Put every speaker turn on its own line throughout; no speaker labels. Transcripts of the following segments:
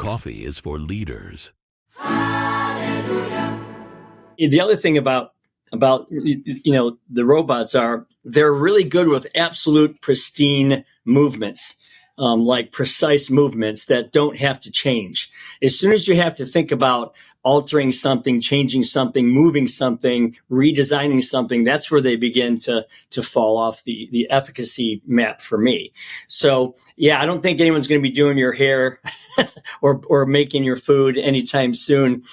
Coffee is for leaders.
The other thing about the robots are they're really good with absolute pristine movements, like precise movements that don't have to change. As soon as you have to think about altering something, changing something, moving something, redesigning something, that's where they begin to fall off the efficacy map for me. So yeah, I don't think anyone's going to be doing your hair or making your food anytime soon.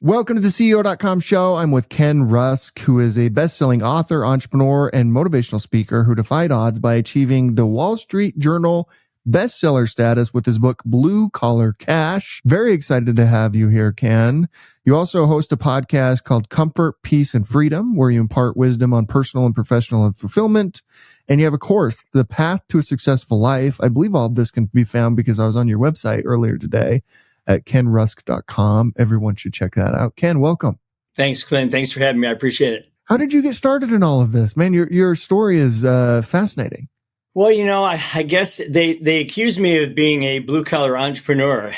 Welcome to the CEO.com show. I'm with Ken Rusk, who is a best-selling author, entrepreneur, and motivational speaker who defied odds by achieving the Wall Street Journal bestseller status with his book, Blue Collar Cash. Very excited to have you here, Ken. You also host a podcast called Comfort, Peace, and Freedom, where you impart wisdom on personal and professional fulfillment. And you have a course, The Path to a Successful Life. I believe all of this can be found because I was on your website earlier today at kenrusk.com. Everyone should check that out. Ken, welcome.
Thanks, Clint. Thanks for having me. I appreciate it.
How did you get started in all of this? Man, your story is fascinating.
Well, I guess they accused me of being a blue collar entrepreneur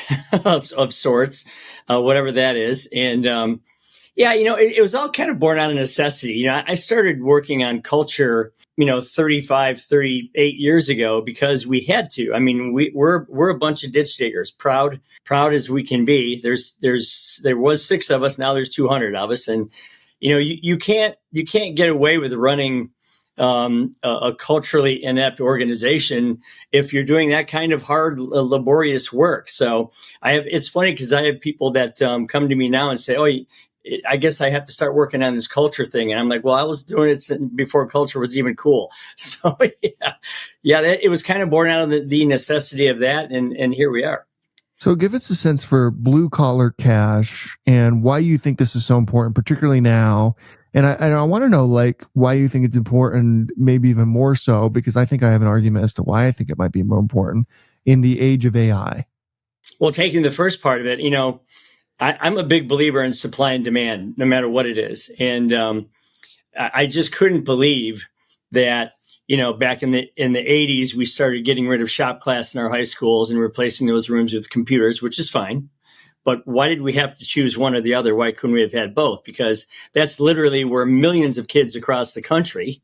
of sorts, whatever that is. And it was all kind of born out of necessity. I started working on culture, 38 years ago because we had to. I mean, we're a bunch of ditch diggers, proud as we can be. There was 6 of us, now there's 200 of us, and you can't get away with running a culturally inept organization if you're doing that kind of hard, laborious work. So it's funny because I have people that come to me now and say, "Oh, I guess I have to start working on this culture thing." And I'm like, well, I was doing it before culture was even cool. So it was kind of born out of the necessity of that. And here we are.
So give us a sense for blue collar cash and why you think this is so important, particularly now. And I want to know why you think it's important, maybe even more so, because I think I have an argument as to why I think it might be more important in the age of AI.
Well, taking the first part of it, I'm a big believer in supply and demand, no matter what it is. And I just couldn't believe that, back in the 80s, we started getting rid of shop class in our high schools and replacing those rooms with computers, which is fine. But why did we have to choose one or the other? Why couldn't we have had both? Because that's literally where millions of kids across the country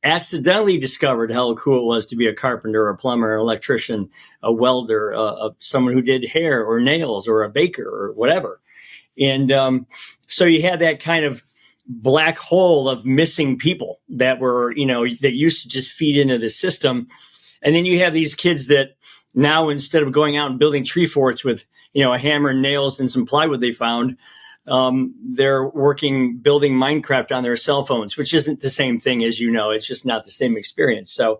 accidentally discovered how cool it was to be a carpenter, a plumber, an electrician, a welder, someone who did hair or nails, or a baker or whatever. And so you had that kind of black hole of missing people that were, that used to just feed into the system. And then you have these kids that now, instead of going out and building tree forts with, a hammer and nails and some plywood they found, they're building Minecraft on their cell phones, which isn't the same thing, as you know. It's just not the same experience. So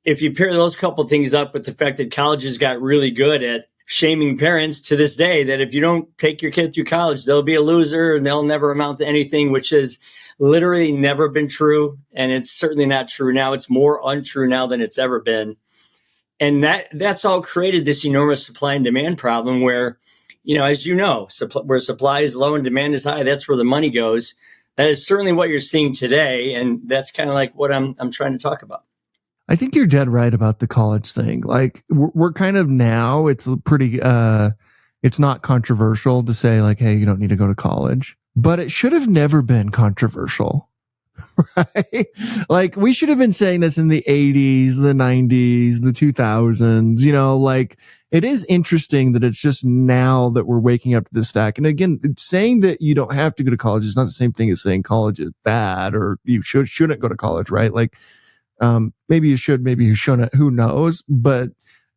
if you pair those couple things up with the fact that colleges got really good at shaming parents to this day, that if you don't take your kid through college, they'll be a loser and they'll never amount to anything, which has literally never been true. And it's certainly not true now. It's more untrue now than it's ever been. And that's all created this enormous supply and demand problem where, as where supply is low and demand is high, that's where the money goes. That is certainly what you're seeing today. And that's kind of like what I'm trying to talk about.
I think you're dead right about the college thing. We're kind of now, it's pretty, it's not controversial to say hey, you don't need to go to college, but it should have never been controversial. Right? We should have been saying this in the 80s, the 90s, the 2000s, it is interesting that it's just now that we're waking up to this fact. And again, saying that you don't have to go to college is not the same thing as saying college is bad or you shouldn't go to college, right? Maybe you should, maybe you shouldn't, who knows? But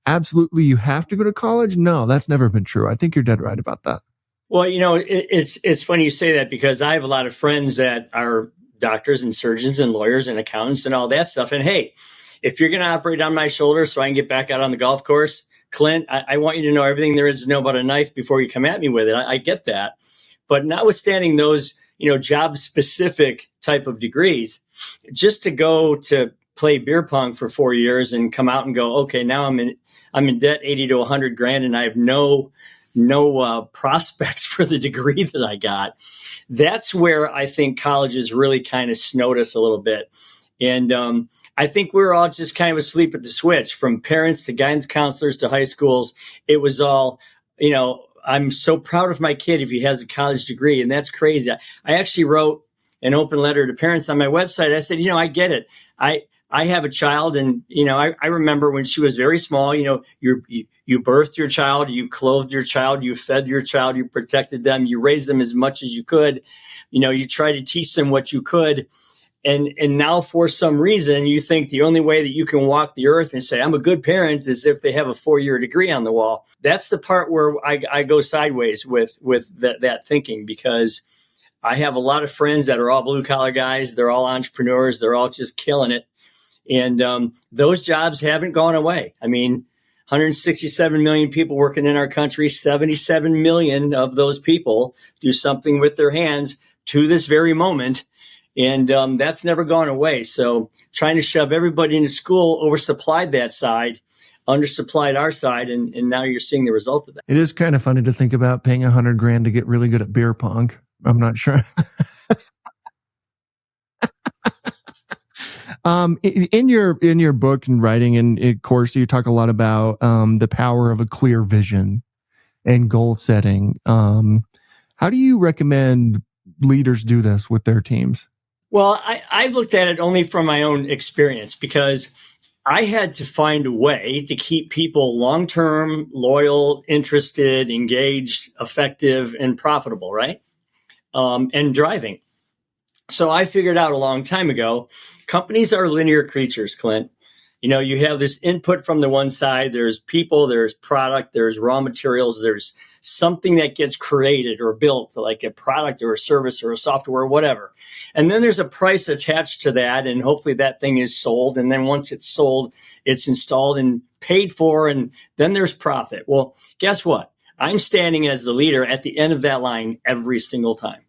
absolutely, you have to go to college? No, that's never been true. I think you're dead right about that.
Well, it's funny you say that because I have a lot of friends that are doctors and surgeons and lawyers and accountants and all that stuff. And hey, if you're going to operate on my shoulders so I can get back out on the golf course, Clint, I want you to know everything there is to know about a knife before you come at me with it. I get that. But notwithstanding those, job specific type of degrees, just to go to play beer pong for 4 years and come out and go, okay, now I'm in debt 80 to 100 grand and I have no prospects for the degree that I got. That's where I think colleges really kind of snowed us a little bit. And I think we were all just kind of asleep at the switch, from parents to guidance counselors to high schools. It was all, I'm so proud of my kid if he has a college degree. And that's crazy. I actually wrote an open letter to parents on my website. I said, I get it. I have a child, and, I remember when she was very small, you birthed your child, you clothed your child, you fed your child, you protected them, you raised them as much as you could. You tried to teach them what you could. And now for some reason, you think the only way that you can walk the earth and say, I'm a good parent, is if they have a 4-year degree on the wall. That's the part where I go sideways with that thinking, because I have a lot of friends that are all blue collar guys. They're all entrepreneurs. They're all just killing it. And those jobs haven't gone away. I mean, 167 million people working in our country, 77 million of those people do something with their hands to this very moment. And that's never gone away. So trying to shove everybody into school oversupplied that side, undersupplied our side, and now you're seeing the result of that.
It is kind of funny to think about paying $100,000 to get really good at beer pong. I'm not sure. In your book and writing and of course, you talk a lot about the power of a clear vision and goal setting. How do you recommend leaders do this with their teams?
Well, I looked at it only from my own experience, because I had to find a way to keep people long-term, loyal, interested, engaged, effective, and profitable, right? And driving. So I figured out a long time ago, companies are linear creatures, Clint. You have this input from the one side, there's people, there's product, there's raw materials, there's something that gets created or built, like a product or a service or a software or whatever. And then there's a price attached to that, and hopefully that thing is sold. And then once it's sold, it's installed and paid for, and then there's profit. Well, guess what? I'm standing as the leader at the end of that line every single time.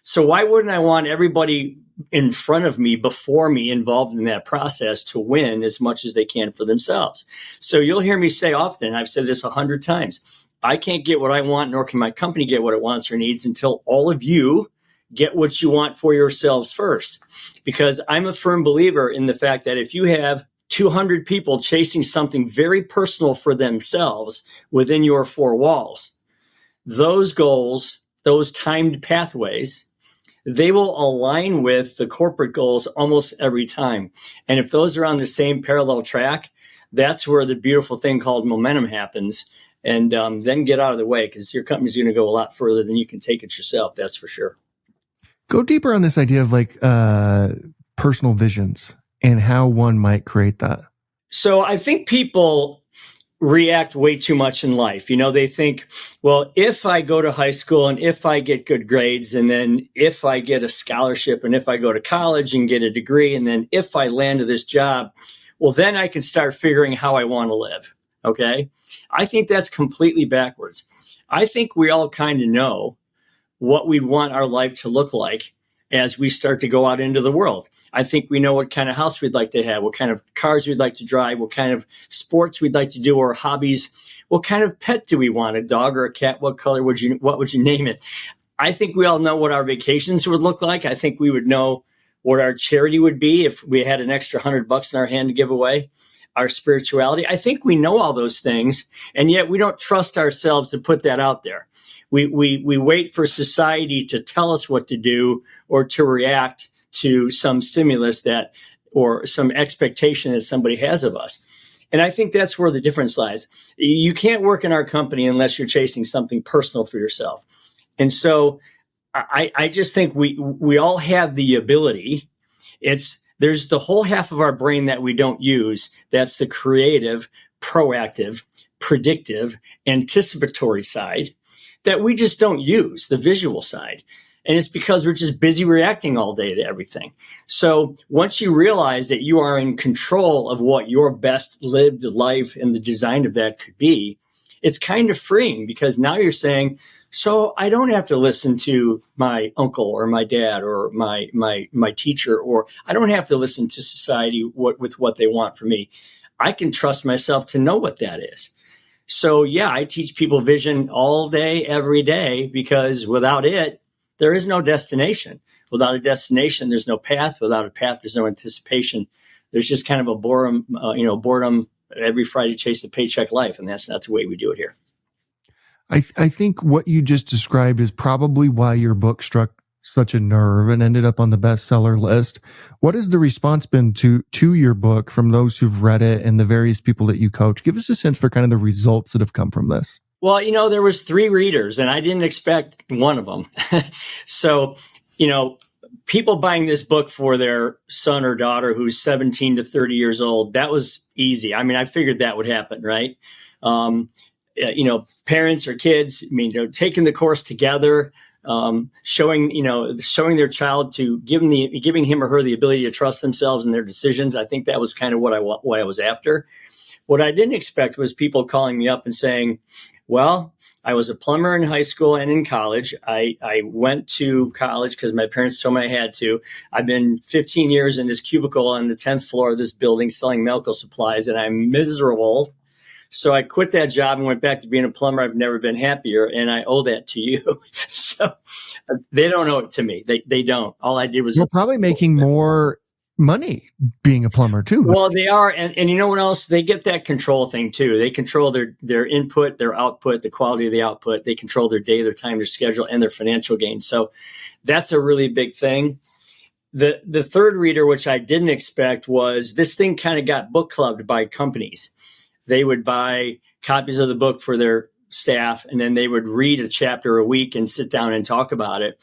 So why wouldn't I want everybody in front of me, before me, involved in that process to win as much as they can for themselves? So you'll hear me say often, I've said this 100 times, I can't get what I want, nor can my company get what it wants or needs, until all of you get what you want for yourselves first. Because I'm a firm believer in the fact that if you have 200 people chasing something very personal for themselves within your 4 walls, those goals, those timed pathways, they will align with the corporate goals almost every time. And if those are on the same parallel track, that's where the beautiful thing called momentum happens. And then get out of the way, because your company's going to go a lot further than you can take it yourself. That's for sure.
Go deeper on this idea of personal visions and how one might create that.
So I think people react way too much in life. They think, well, if I go to high school and if I get good grades, and then if I get a scholarship, and if I go to college and get a degree, and then if I land this job, well, then I can start figuring how I want to live. Okay. I think that's completely backwards. I think we all kind of know what we want our life to look like as we start to go out into the world. I think we know what kind of house we'd like to have, what kind of cars we'd like to drive, what kind of sports we'd like to do, or hobbies. What kind of pet do we want? A dog or a cat? What color what would you name it? I think we all know what our vacations would look like. I think we would know what our charity would be if we had an extra $100 in our hand to give away. Our spirituality. I think we know all those things, and yet we don't trust ourselves to put that out there. We wait for society to tell us what to do, or to react to some stimulus or some expectation that somebody has of us. And I think that's where the difference lies. You can't work in our company unless you're chasing something personal for yourself. And so I just think we all have the ability. There's the whole half of our brain that we don't use. That's the creative, proactive, predictive, anticipatory side that we just don't use, the visual side. And it's because we're just busy reacting all day to everything. So once you realize that you are in control of what your best lived life and the design of that could be, it's kind of freeing, because now you're saying, so I don't have to listen to my uncle or my dad or my teacher, or I don't have to listen to society with what they want from me. I can trust myself to know what that is. So yeah, I teach people vision all day, every day, because without it, there is no destination. Without a destination, there's no path. Without a path, there's no anticipation. there's just kind of a boredom every Friday chase the paycheck life. And that's not the way we do it here.
I think what you just described is probably why your book struck such a nerve and ended up on the bestseller list. What has the response been to your book from those who've read it and the various people that you coach? Give us a sense for kind of the results that have come from this.
Well, there was 3 readers and I didn't expect one of them. So, people buying this book for their son or daughter who's 17 to 30 years old, that was easy. I mean, I figured that would happen, right? Parents or kids, taking the course together, showing their child to giving him or her the ability to trust themselves and their decisions. I think that was kind of what I was after. What I didn't expect was people calling me up and saying, well, I was a plumber in high school and in college. I went to college because my parents told me I had to. I've been 15 years in this cubicle on the 10th floor of this building selling medical supplies, and I'm miserable. So I quit that job and went back to being a plumber. I've never been happier, and I owe that to you. So they don't owe it to me. They don't. All I did was...
You're probably making more money being a plumber too.
Well, they are. And you know what else? They get that control thing too. They control their input, their output, the quality of the output. They control their day, their time, their schedule, and their financial gain. So that's a really big thing. The third reader, which I didn't expect, was this thing kind of got book clubbed by companies. They would buy copies of the book for their staff, and then they would read a chapter a week and sit down and talk about it.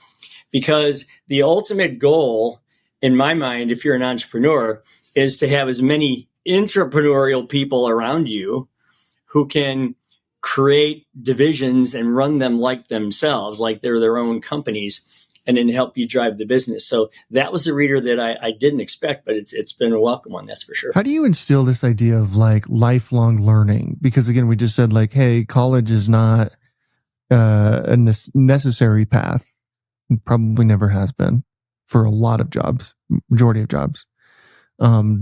Because the ultimate goal, in my mind, if you're an entrepreneur, is to have as many entrepreneurial people around you who can create divisions and run them like themselves, like they're their own companies, and then help you drive the business. So that was a reader that I didn't expect, but it's been a welcome one, that's for sure.
How do you instill this idea of like lifelong learning? Because again, we just said like, hey, college is not a necessary path. It probably never has been for a lot of jobs, majority of jobs, and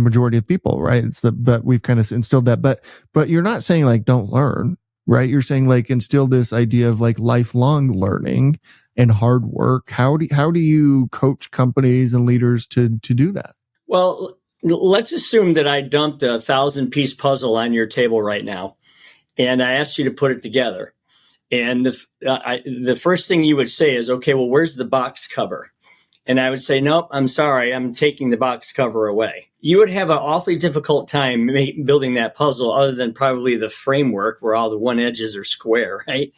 majority of people, right? But we've kind of instilled that, but you're not saying like, don't learn, right? You're saying like instill this idea of like lifelong learning and hard work. How do you coach companies and leaders to do that?
Well, let's assume that I dumped a 1,000-piece puzzle on your table right now, and I asked you to put it together. And the first thing you would say is, okay, well, where's the box cover? And I would say, nope, I'm sorry, I'm taking the box cover away. You would have an awfully difficult time building that puzzle, other than probably the framework where all the one edges are square, right?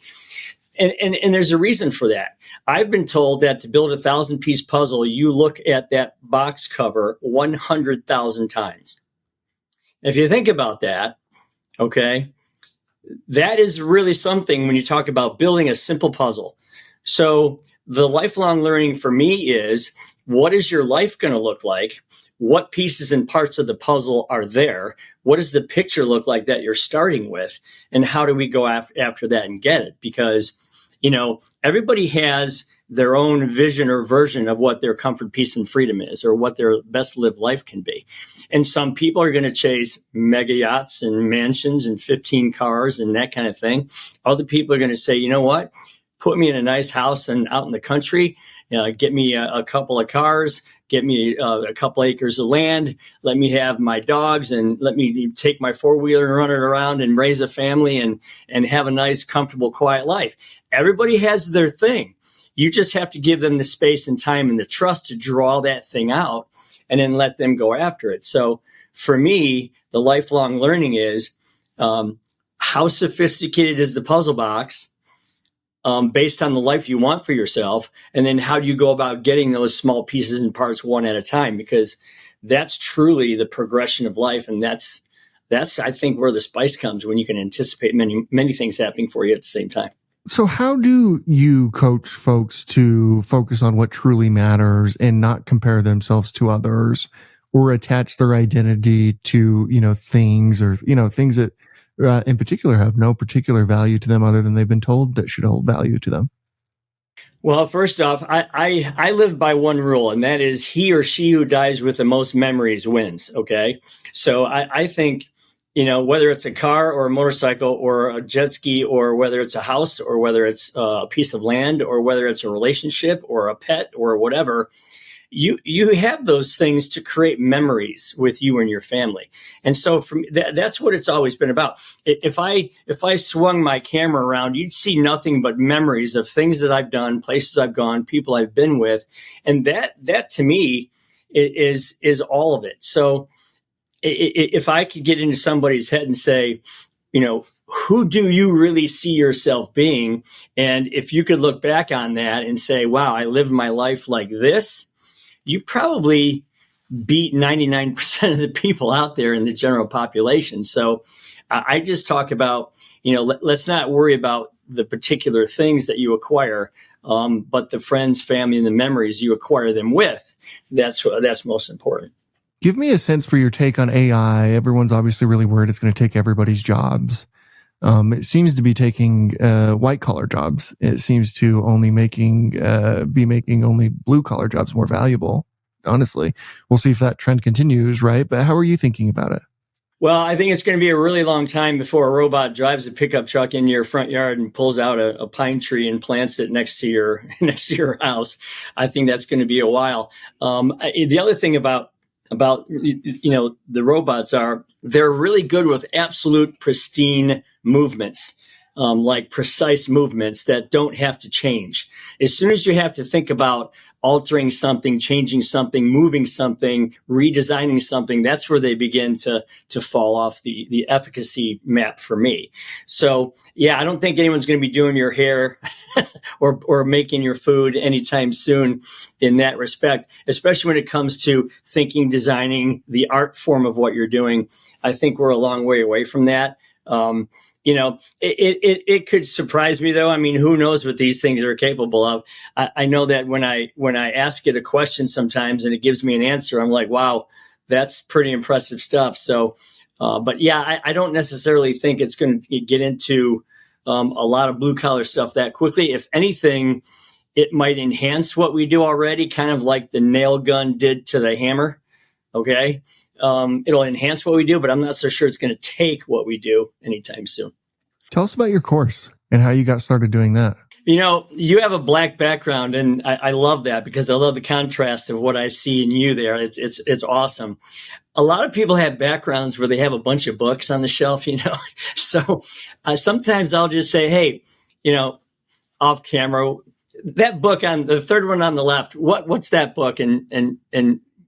And there's a reason for that. I've been told that to build a 1,000-piece puzzle, you look at that box cover 100,000 times. If you think about that, okay, that is really something when you talk about building a simple puzzle. So the lifelong learning for me is, what is your life going to look like? What pieces and parts of the puzzle are there? What does the picture look like that you're starting with? And how do we go after that and get it? Because, everybody has their own vision or version of what their comfort, peace, and freedom is, or what their best lived life can be. And some people are going to chase mega yachts and mansions and 15 cars and that kind of thing. Other people are going to say, you know what? Put me in a nice house and out in the country, get me a couple of cars, get me a couple acres of land, let me have my dogs, and let me take my four-wheeler and run it around and raise a family and have a nice, comfortable, quiet life. Everybody has their thing. You just have to give them the space and time and the trust to draw that thing out and then let them go after it. So for me, the lifelong learning is, how sophisticated is the puzzle box? Based on the life you want for yourself, and then how do you go about getting those small pieces and parts one at a time? Because that's truly the progression of life, and that's I think where the spice comes, when you can anticipate many things happening for you at the same time.
So how do you coach folks to focus on what truly matters and not compare themselves to others or attach their identity to things or things that in particular have no particular value to them other than they've been told that should hold value to them?
Well, first off, I live by one rule, and that is he or she who dies with the most memories wins. Okay. So I think, whether it's a car or a motorcycle or a jet ski, or whether it's a house or whether it's a piece of land or whether it's a relationship or a pet or whatever, you have those things to create memories with you and your family. And so from that's what it's always been about. If I swung my camera around, you'd see nothing but memories of things that I've done, places I've gone, people I've been with. And that to me is all of it. So if I could get into somebody's head and say, who do you really see yourself being? And if you could look back on that and say, wow, I lived my life like this, you probably beat 99% of the people out there in the general population. So I just talk about, let's not worry about the particular things that you acquire, but the friends, family, and the memories you acquire them with. That's most important.
Give me a sense for your take on AI. Everyone's obviously really worried it's going to take everybody's jobs. It seems to be taking white collar jobs. It seems to only be making only blue collar jobs more valuable. Honestly, we'll see if that trend continues, right? But how are you thinking about it?
Well, I think it's going to be a really long time before a robot drives a pickup truck into your front yard and pulls out a pine tree and plants it next to your house. I think that's going to be a while. The other thing about the robots they're really good with absolute pristine movements, like precise movements that don't have to change. As soon as you have to think about altering something, changing something, moving something, redesigning something, that's where they begin to fall off the efficacy map for me. So yeah, I don't think anyone's going to be doing your hair or making your food anytime soon in that respect, especially when it comes to thinking, designing, the art form of what you're doing. I think we're a long way away from that. It could surprise me though. I mean, who knows what these things are capable of? I know that when I ask it a question sometimes and it gives me an answer, I'm like, wow, that's pretty impressive stuff. So, but yeah, I don't necessarily think it's going to get into a lot of blue collar stuff that quickly. If anything, it might enhance what we do already, kind of like the nail gun did to the hammer. Okay. It'll enhance what we do, but I'm not so sure it's going to take what we do anytime soon.
Tell us about your course and how you got started doing that.
You have a black background, and I love that because I love the contrast of what I see in you there. It's awesome. A lot of people have backgrounds where they have a bunch of books on the shelf, So sometimes I'll just say, hey, off camera, that book on the third one on the left, what's that book? And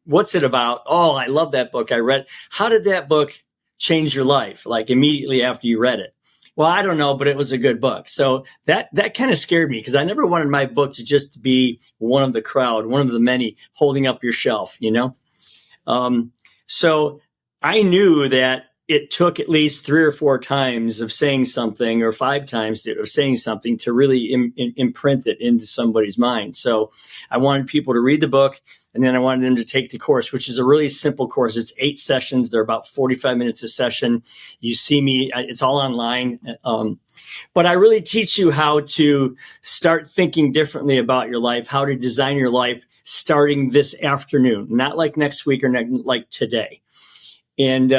what's it about? Oh, I love that book. I read. How did that book change your life? Like immediately after you read it? Well, I don't know, but it was a good book. So that kind of scared me because I never wanted my book to just be one of the crowd, one of the many holding up your shelf, So I knew that it took at least 3 or 4 times of saying something or 5 times of saying something to really imprint it into somebody's mind. So I wanted people to read the book. And then I wanted them to take the course, which is a really simple course. It's 8 sessions. They're about 45 minutes a session. You see me. It's all online. But I really teach you how to start thinking differently about your life, how to design your life starting this afternoon, not like next week or like today. And,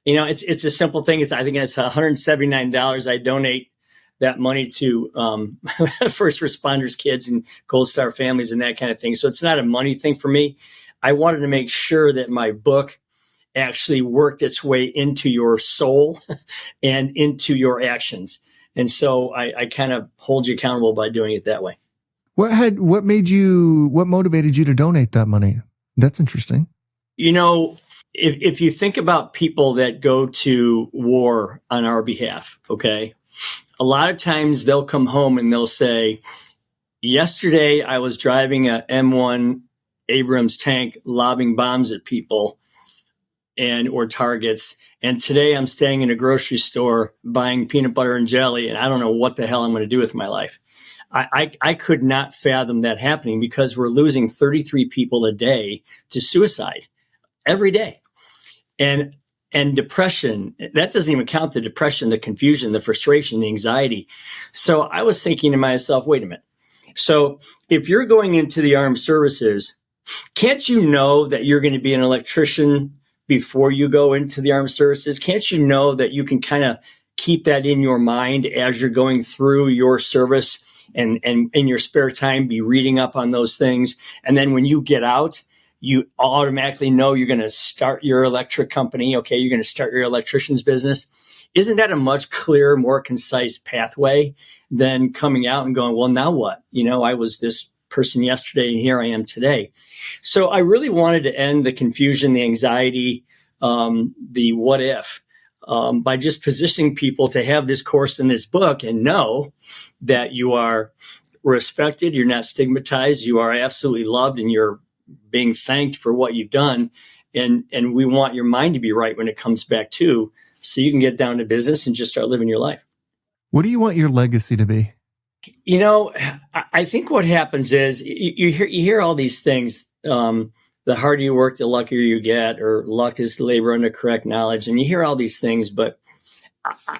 it's a simple thing. I think it's $179. I donate that money to first responders, kids, and Gold Star families and that kind of thing. So it's not a money thing for me. I wanted to make sure that my book actually worked its way into your soul and into your actions. And so I kind of hold you accountable by doing it that way.
What motivated you to donate that money? That's interesting.
If you think about people that go to war on our behalf, okay, a lot of times they'll come home and they'll say, yesterday I was driving a M1 Abrams tank lobbing bombs at people or targets. And today I'm staying in a grocery store buying peanut butter and jelly. And I don't know what the hell I'm going to do with my life. I could not fathom that happening because we're losing 33 people a day to suicide every day. And depression, that doesn't even count the depression, the confusion, the frustration, the anxiety. So I was thinking to myself, wait a minute. So if you're going into the armed services, can't you know that you're going to be an electrician before you go into the armed services? Can't you know that you can kind of keep that in your mind as you're going through your service and in your spare time, be reading up on those things. And then when you get out, you automatically know you're going to start your electric company. Okay. You're going to start your electrician's business. Isn't that a much clearer, more concise pathway than coming out and going, well, now what? I was this person yesterday and here I am today. So I really wanted to end the confusion, the anxiety, the what if, by just positioning people to have this course in this book and know that you are respected, you're not stigmatized, you are absolutely loved, and you're being thanked for what you've done. And we want your mind to be right when it comes back to, so you can get down to business and just start living your life.
What do you want your legacy to be?
I think what happens is you hear all these things. The harder you work, the luckier you get, or luck is labor under correct knowledge. And you hear all these things, but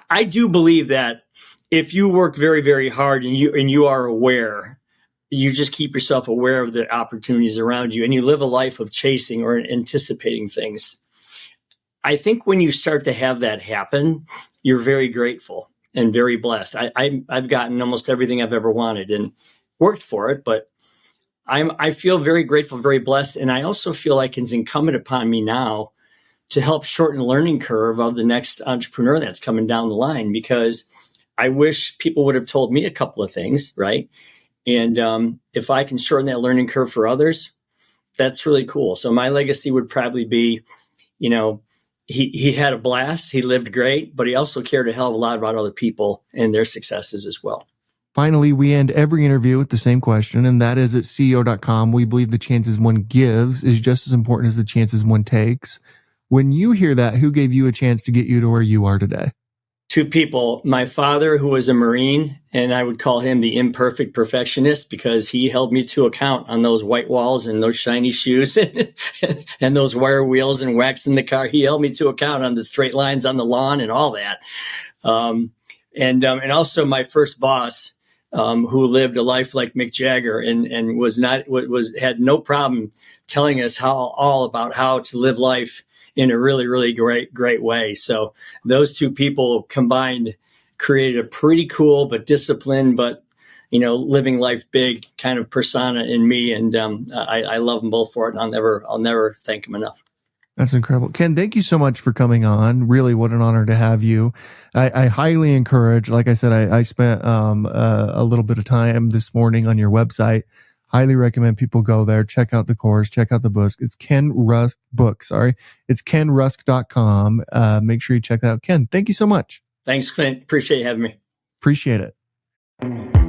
I do believe that if you work very, very hard and you are aware, you just keep yourself aware of the opportunities around you and you live a life of chasing or anticipating things. I think when you start to have that happen, you're very grateful and very blessed. I've gotten almost everything I've ever wanted and worked for it, but I feel very grateful, very blessed. And I also feel like it's incumbent upon me now to help shorten the learning curve of the next entrepreneur that's coming down the line, because I wish people would have told me a couple of things, right? And if I can shorten that learning curve for others, that's really cool. So my legacy would probably be, he had a blast, he lived great, but he also cared a hell of a lot about other people and their successes as well.
Finally, we end every interview with the same question, and that is at CEO.com. We believe the chances one gives is just as important as the chances one takes. When you hear that, who gave you a chance to get you to where you are today?
Two people. My father, who was a Marine, and I would call him the imperfect perfectionist because he held me to account on those white walls and those shiny shoes and those wire wheels and waxing the car. He held me to account on the straight lines on the lawn and all that. And also my first boss, who lived a life like Mick Jagger and had no problem telling us all about how to live life in a really, really great way. So those two people combined created a pretty cool but disciplined, but living life big kind of persona in me. And I love them both for it. And I'll never thank them enough.
That's incredible. Ken, thank you so much for coming on. Really, what an honor to have you. I highly encourage, like I said, I spent a little bit of time this morning on your website. Highly recommend people go there, check out the course, check out the books. It's Ken Rusk book. Sorry. It's kenrusk.com. Make sure you check that out. Ken, thank you so much.
Thanks, Clint. Appreciate you having me.
Appreciate it.